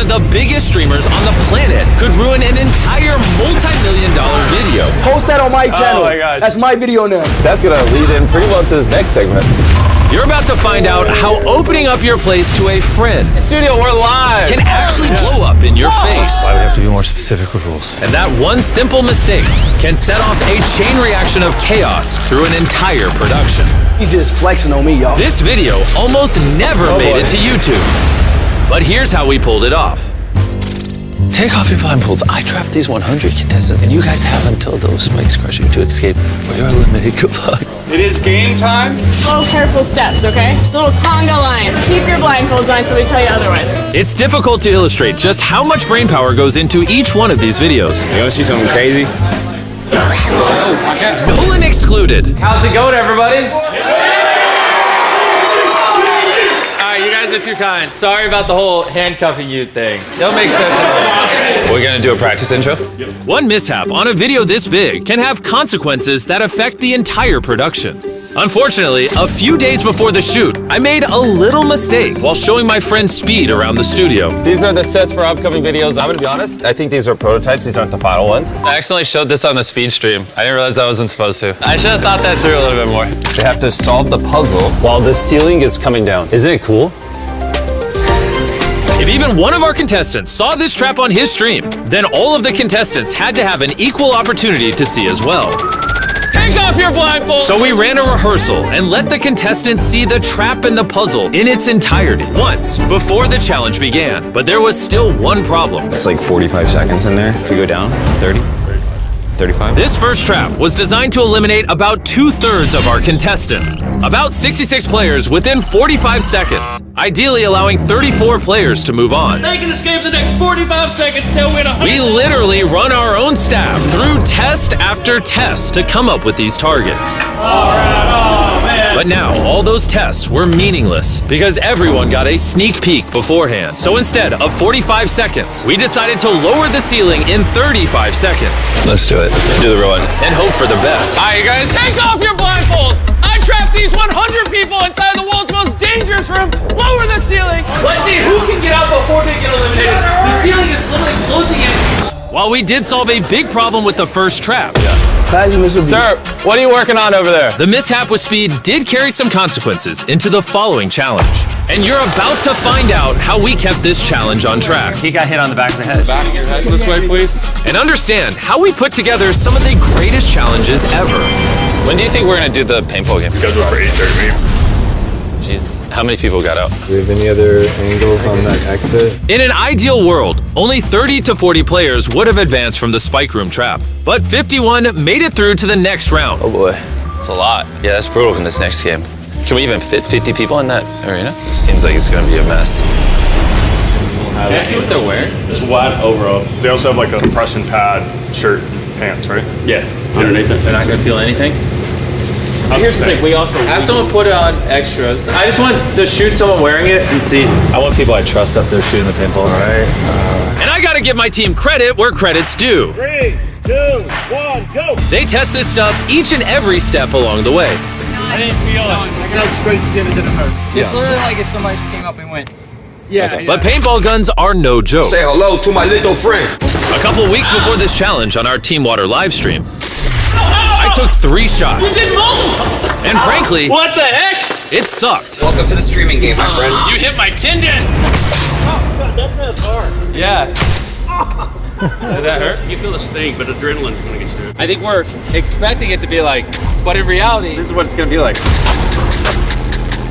of the biggest streamers on the planet could ruin an entire multi-million-dollar video. Post that on my channel. Oh my gosh. That's my video now. That's gonna lead in pretty well to this next segment. You're about to find out how opening up your place to a friend Studio, we're live. can actually blow up in your face. Why we have to be more specific with rules. And that one simple mistake can set off a chain reaction of chaos through an entire production. You just flexing on me, y'all. This video almost never made it to YouTube. But here's how we pulled it off. Take off your blindfolds. I trapped these 100 contestants, and you guys have until those spikes crush you to escape, or you're eliminated. Good luck. It is game time. Slow, careful steps, okay? Just a little conga line. Keep your blindfolds on until we tell you otherwise. It's difficult to illustrate just how much brain power goes into each one of these videos. You wanna see something crazy? Nolan excluded. How's it going, everybody? Alright, you guys are too kind. Sorry about the whole handcuffing you thing. It'll make sense. We're gonna do a practice intro? One mishap on a video this big can have consequences that affect the entire production. Unfortunately, a few days before the shoot, I made a little mistake while showing my friend Speed around the studio. These are the sets for upcoming videos. I'm gonna be honest, I think these are prototypes. These aren't the final ones. I accidentally showed this on the speed stream. I didn't realize I wasn't supposed to. I should have thought that through a little bit more. They have to solve the puzzle while the ceiling is coming down. Isn't it cool? If even one of our contestants saw this trap on his stream, then all of the contestants had to have an equal opportunity to see as well. Take off your blindfold! So we ran a rehearsal and let the contestants see the trap and the puzzle in its entirety once before the challenge began. But there was still one problem. It's like 45 seconds in there. If we go down, 30, 35. This first trap was designed to eliminate about 2/3 of our contestants. About 66 players within 45 seconds, ideally allowing 34 players to move on. They can escape the next 45 seconds, they'll win a We literally run our own staff through test after test to come up with these targets. But now, all those tests were meaningless because everyone got a sneak peek beforehand. So instead of 45 seconds, we decided to lower the ceiling in 35 seconds. Let's do it. Do the real one. And hope for the best. Alright, you guys. Take off your blindfolds! I trapped these 100 people inside the world's most dangerous room! Lower the ceiling! Let's see who can get out before they get eliminated! The ceiling is literally closing in! While we did solve a big problem with the first trap, Sir, what are you working on over there? the mishap with Speed did carry some consequences into the following challenge. And you're about to find out how we kept this challenge on track. He got hit on the back of the head. Back your head this way, please. And understand how we put together some of the greatest challenges ever. When do you think we're gonna do the paintball game? Scheduled for 8:30. Jeez, how many people got out? Do we have any other angles on that exit? In an ideal world, only 30 to 40 players would have advanced from the spike room trap. But 51 made it through to the next round. Oh boy, it's a lot. Yeah, that's brutal in this next game. Can we even fit 50 people in that arena? It seems like it's gonna be a mess. Can I see what they're wearing? It's wide overall. They also have like a compression pad, shirt, pants, right? Yeah, underneath it. They're not gonna feel anything? Here's the thing, we also have someone put on extras. I just want to shoot someone wearing it and see. I want people I trust up there shooting the paintball. All right. And I gotta give my team credit where credit's due. 3, 2, 1, go! They test this stuff each and every step along the way. I didn't feel it. I got straight skin, it didn't hurt. It's literally like if somebody just came up and went. Yeah. But paintball guns are no joke. Say hello to my little friend. A couple weeks before this challenge on our Team Water live stream, I took 3 shots. You did multiple! And frankly, What the heck? it sucked. Welcome to the streaming game, my friend. You hit my tendon! That's hard. Yeah. Did that hurt? You feel the sting, but adrenaline's gonna get you. I think we're expecting it to be like, but in reality, this is what it's gonna be like.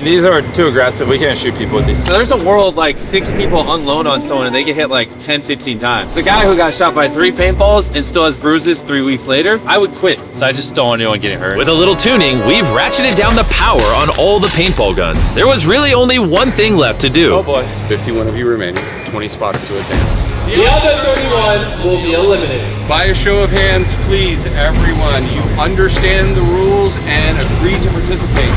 These are too aggressive. We can't shoot people with these. So there's a world like 6 people unload on someone and they get hit like 10, 15 times. The guy who got shot by 3 paintballs and still has bruises 3 weeks later, I would quit. So I just don't want anyone getting hurt. With a little tuning, we've ratcheted down the power on all the paintball guns. There was really only one thing left to do. Oh boy. 51 of you remaining, 20 spots to advance. The other 31 will be eliminated. By a show of hands, please, everyone, you understand the rules and agree to participate.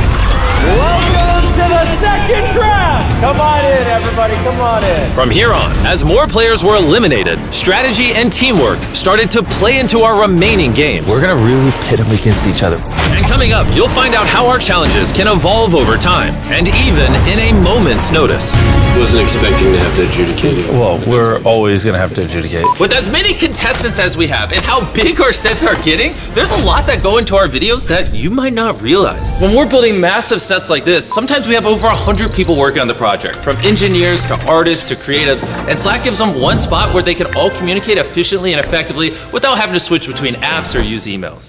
Welcome Welcome to the second trap. Come on in, everybody. Come on in. From here on, as more players were eliminated, strategy and teamwork started to play into our remaining games. We're gonna really pit them against each other. And coming up, you'll find out how our challenges can evolve over time, and even in a moment's notice. Wasn't expecting to have to adjudicate it. Well, we're always gonna have to adjudicate. With as many contestants as we have and how big our sets are getting, there's a lot that go into our videos that you might not realize. When we're building massive sets like this, sometimes we have over 100 people working on the project, from engineers to artists to creatives, and Slack gives them one spot where they can all communicate efficiently and effectively without having to switch between apps or use emails.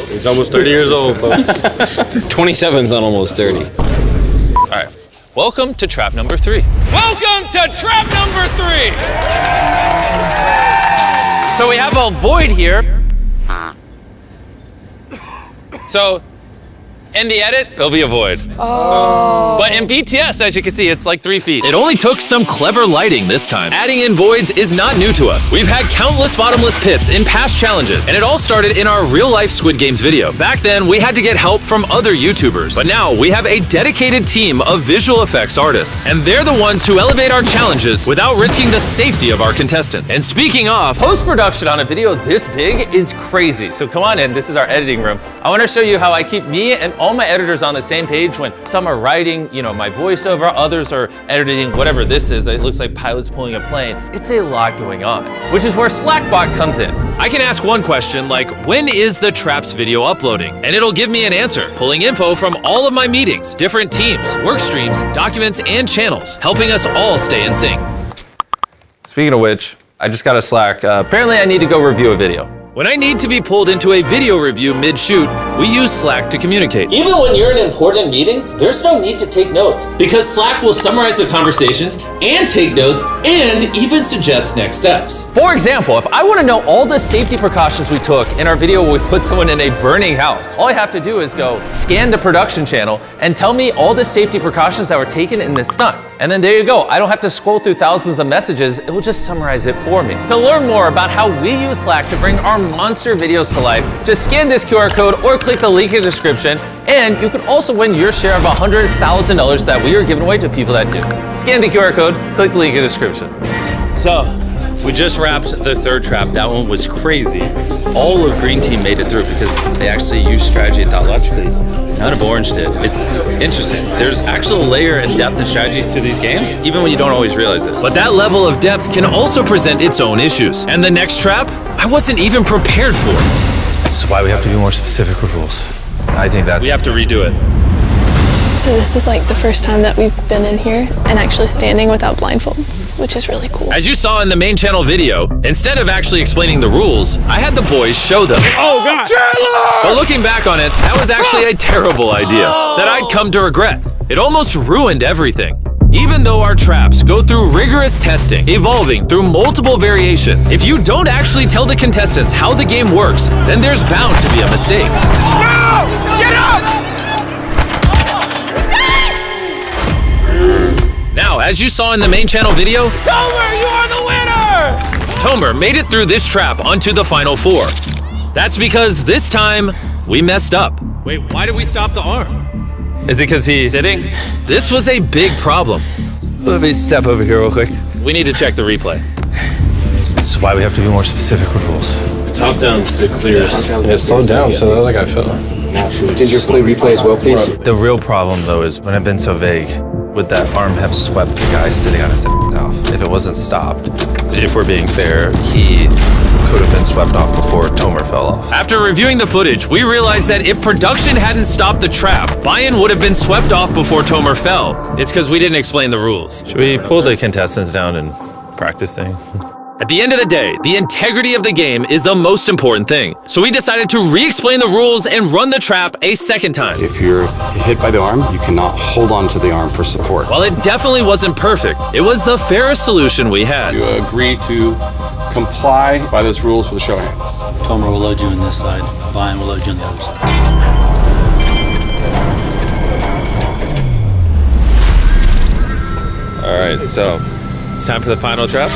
He's almost 30 years old, folks. 27's not almost 30. All right, welcome to trap number 3. Welcome to trap number 3. So we have a void here. So in the edit, there'll be a void. But in BTS, as you can see, it's like 3 feet. It only took some clever lighting this time. Adding in voids is not new to us. We've had countless bottomless pits in past challenges, and it all started in our real-life Squid Games video. Back then, we had to get help from other YouTubers. But now, we have a dedicated team of visual effects artists, and they're the ones who elevate our challenges without risking the safety of our contestants. And speaking of, Post-production on a video this big is crazy. So come on in, this is our editing room. I wanna show you how I keep me and all my editors on the same page when some are writing, my voiceover, others are editing whatever this is. It looks like pilots pulling a plane. It's a lot going on, which is where Slackbot comes in. I can ask one question like, when is the Traps video uploading? And it'll give me an answer, pulling info from all of my meetings, different teams, work streams, documents, and channels, helping us all stay in sync. Speaking of which, I just got a Slack. Apparently I need to go review a video. When I need to be pulled into a video review mid-shoot, we use Slack to communicate. Even when you're in important meetings, there's no need to take notes, because Slack will summarize the conversations and take notes and even suggest next steps. For example, if I want to know all the safety precautions we took in our video where we put someone in a burning house, all I have to do is go scan the production channel and tell me all the safety precautions that were taken in this stunt. And then there you go. I don't have to scroll through thousands of messages. It will just summarize it for me. To learn more about how we use Slack to bring our monster videos to life, just scan this QR code or click the link in the description, and you can also win your share of $100,000 that we are giving away to people that do. Scan the QR code, click the link in the description. So, we just wrapped the third trap. That one was crazy. All of Green Team made it through because they actually used strategy and thought logically. None of Orange did. It's interesting. There's actual layer and depth and strategies to these games, even when you don't always realize it. But that level of depth can also present its own issues. And the next trap, I wasn't even prepared for. That's why we have to be more specific with rules. I think that We have to redo it. So this is like the first time that we've been in here and actually standing without blindfolds, which is really cool. As you saw in the main channel video, instead of actually explaining the rules, I had the boys show them. Oh, God. But looking back on it, that was actually a terrible idea that I'd come to regret. It almost ruined everything. Even though our traps go through rigorous testing, evolving through multiple variations, if you don't actually tell the contestants how the game works, then there's bound to be a mistake. No! Get up! Now, as you saw in the main channel video, Tomer, you are the winner! Tomer made it through this trap onto the final 4. That's because this time, we messed up. Wait, why did we stop the arm? is it because he's Sitting? This was a big problem. Let me step over here real quick. We need to check the replay. This is why we have to be more specific with rules. Top down's the clearest. Yeah, slow down so that like I fell. Did your play replay as well, please? The real problem, though, is when I've been so vague, would that arm have swept the guy sitting on his off? If it wasn't stopped, if we're being fair, he could have been swept off before Tomer fell off. After reviewing the footage, we realized that if production hadn't stopped the trap, Bayan would have been swept off before Tomer fell. It's because we didn't explain the rules. Should we pull the contestants down and practice things? At the end of the day, the integrity of the game is the most important thing. So we decided to re-explain the rules and run the trap a second time. If you're hit by the arm, you cannot hold on to the arm for support. While it definitely wasn't perfect, it was the fairest solution we had. You agree to comply by those rules with a show of hands. Tomer will load you on this side, Bayan will load you on the other side. All right, so It's time for the final trap.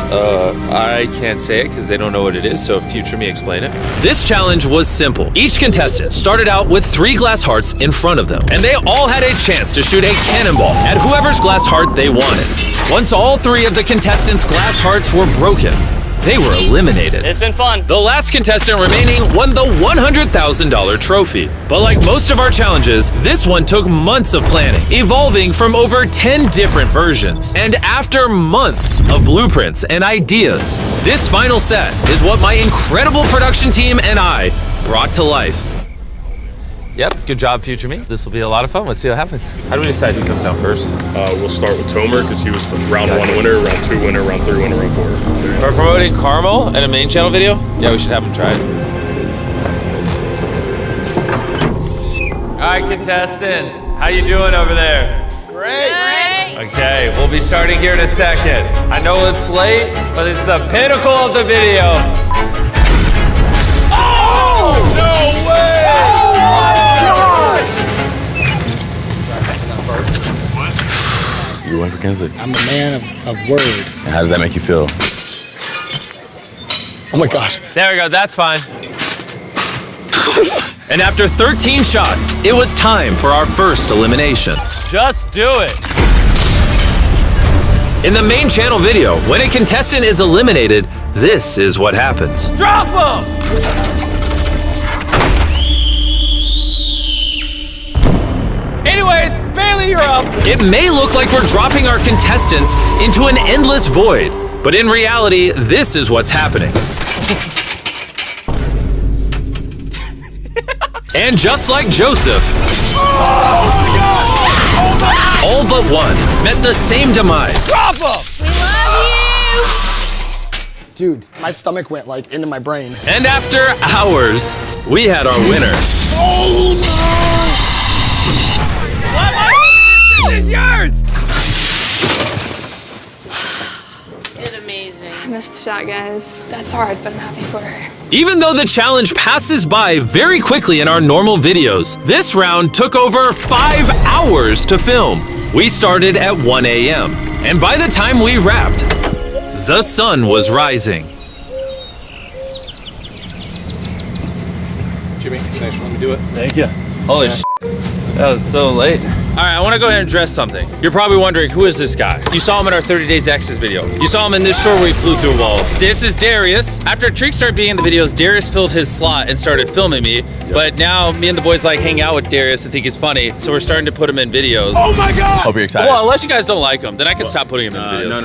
I can't say it because they don't know what it is, so future me explain it. This challenge was simple. Each contestant started out with 3 glass hearts in front of them, and they all had a chance to shoot a cannonball at whoever's glass heart they wanted. Once all 3 of the contestants' glass hearts were broken, they were eliminated. It's been fun. The last contestant remaining won the $100,000 trophy. But like most of our challenges, this one took months of planning, evolving from over 10 different versions. And after months of blueprints and ideas, this final set is what my incredible production team and I brought to life. Yep, good job, future me. This will be a lot of fun. Let's see what happens. How do we decide who comes out first? We'll start with Tomer because he was the round 1 winner, round 2 winner, round 3 winner, round 4. We're promoting Carmel in a main channel video? Yeah, we should have him try it. All right, contestants, how you doing over there? Great. Okay, we'll be starting here in a second. I know it's late, but it's the pinnacle of the video. Oh! No way! You went for Kinsley. I'm a man of word. And how does that make you feel? Oh my gosh. There we go, that's fine. And after 13 shots, it was time for our first elimination. Just do it. In the main channel video, when a contestant is eliminated, this is what happens. Drop him! Anyways, Bailey, you're up. It may look like we're dropping our contestants into an endless void, but in reality, this is what's happening. And just like Joseph, all but one met the same demise. Drop him! We love you. Dude, my stomach went like into my brain. And after hours, we had our winner. This is yours! You did amazing. I missed the shot, guys. That's hard, but I'm happy for her. Even though the challenge passes by very quickly in our normal videos, this round took over 5 hours to film. We started at 1 a.m., and by the time we wrapped, the sun was rising. Jimmy, thanks for letting me do it. Thank you. Holy shit. That was so late. All right, I want to go ahead and address something. You're probably wondering, who is this guy? You saw him in our 30 Days X's video. You saw him in this short where he flew through a wall. This is Darius. After Treek started being in the videos, Darius filled his slot and started filming me. But now me and the boys like hang out with Darius and think he's funny, so we're starting to put him in videos. Oh my God! Hope you're excited. Well, unless you guys don't like him, then I can stop putting him in the videos.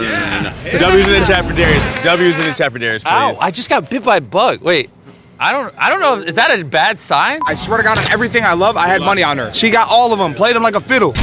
No. W's in the chat for Darius. W's in the chat for Darius, please. Ow, I just got bit by a bug. Wait, I don't know, is that a bad sign? I swear to God, on everything I love, I had money on her. She got all of them, played them like a fiddle.